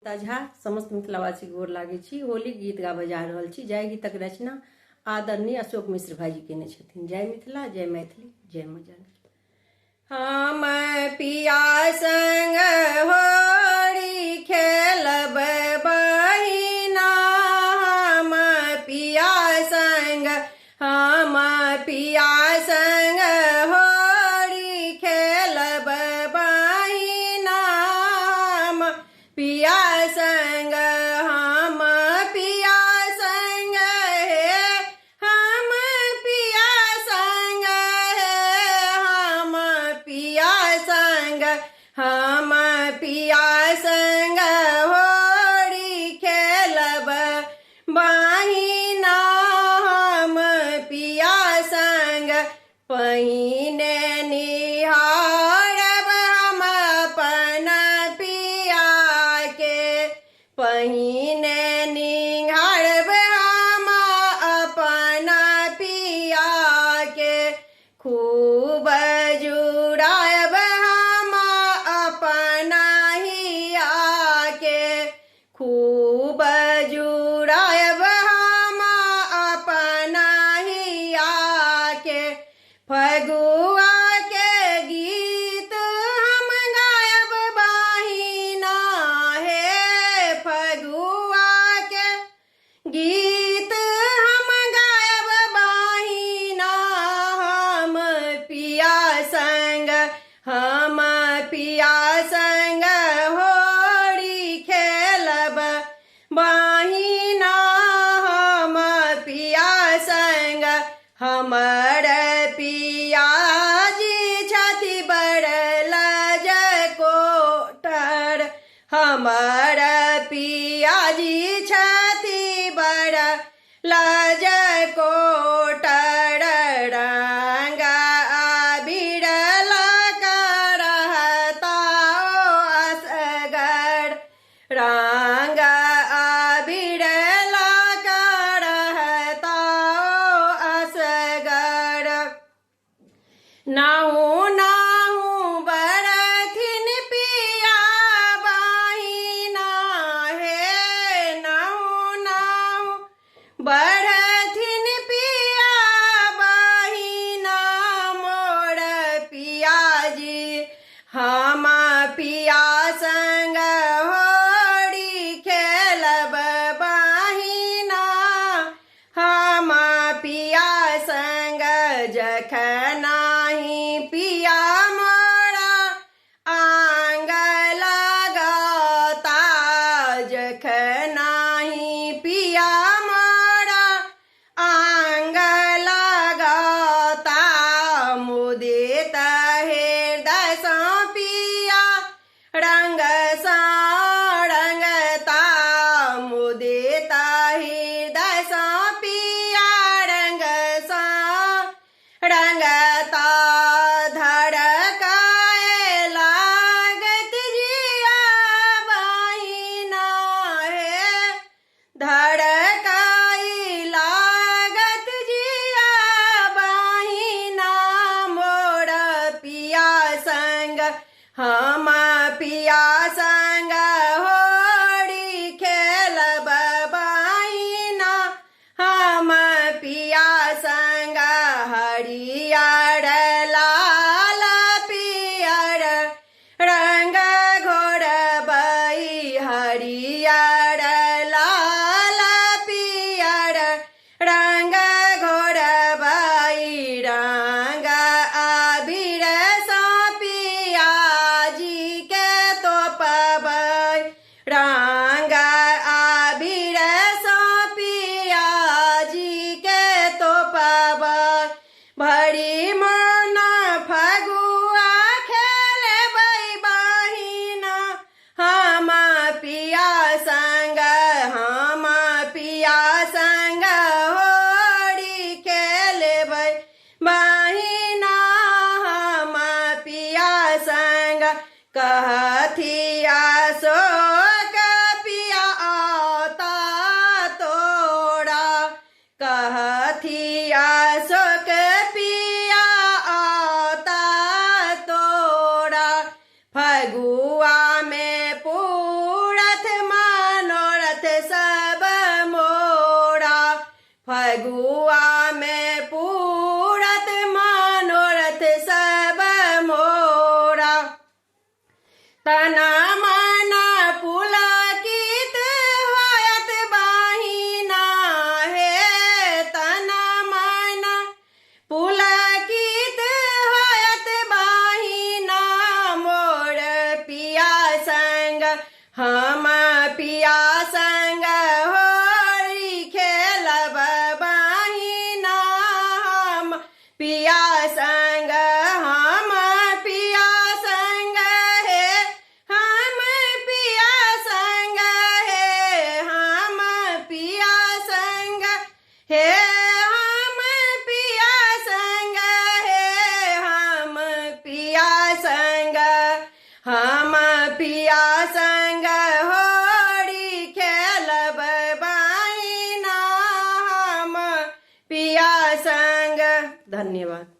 झा समस्त मिथिलावासी गोर लागे छी। होली गीत गाबऽ जा रहल छी। जय गीतक रचना आदरणीय अशोक मिश्र भाजी केने छथिन। जय मिथिला, जय मैथिली, जय मजा। हम पिया संग होली खेलब बहिना, हम पिया संग होली खेलब बहिना, पिया संग हम पिया संग हम पिया संग हम पिया संग हम पिया संग होली खेलब बहिना, हम पिया संग पहिने निहारब हम अपन पिया के, पहिने निहारब हम अपन पिया के, खूब जुड़ायब हम अपन हिया के, खूब जुड़ायब हम अपन हिया के, फगुआ के गीत हम गायब बहिना हे, फगुआ के गीत हम गायब बहिना, हम पिया संग होली खेलब बहिना, हम पिया संग हमर पिया जी छथि बड़ लजकोटर, हमर पिया जी छथि बड़ लजकोटर, रंग अबीर करहता असगर, रंग अबीर करहता असगर, नाहू नाहू बरथिन पिया बहिना हे, नाहू नाहू बरथिन पिया बहिना, मोर पिया जी हम पिया संग होली खेलब बहिना, हम पिया संग जखनाहि पिया मोरा आंग लगता, जखनाहि पिया मोरा आंग लगता, मुदित हृदय सा पिया रंग सा रंगता, मुदित हृदय सा पिया रंग सा रंगता, धड़काए लागत जिया बहिना हे, धड़काए लागत जिया बहिना, मोर पिया संग हम पिया संग होली खेलब बहिना, हम पिया संग हरियर लाल पियर रंग घोरबई, हरियर लाल पियर रंग घोरबई, रंग अबीर सा पिया जी के तोपबई, रंग अबीर सा पिया जी के तोपबई, भरी मन फगुआ खेलबै बहिना, हम पिया मनोरथ सब मोरा, फगुआ में पूरत मनोरथ सब मोरा। तना मना पुलकित होयत बहिना हे, तना मना पुलकित होयत बहिना, मोर पिया संग हम पिया संग होली खेलब बहिना, हम पिया संग हम पिया संग हे, हम पिया संग हे, हम पिया संग हे, हम पिया संग हे, हम पिया संग, हम पिया संग होली खेलब बहिना, हम पिया संग। धन्यवाद।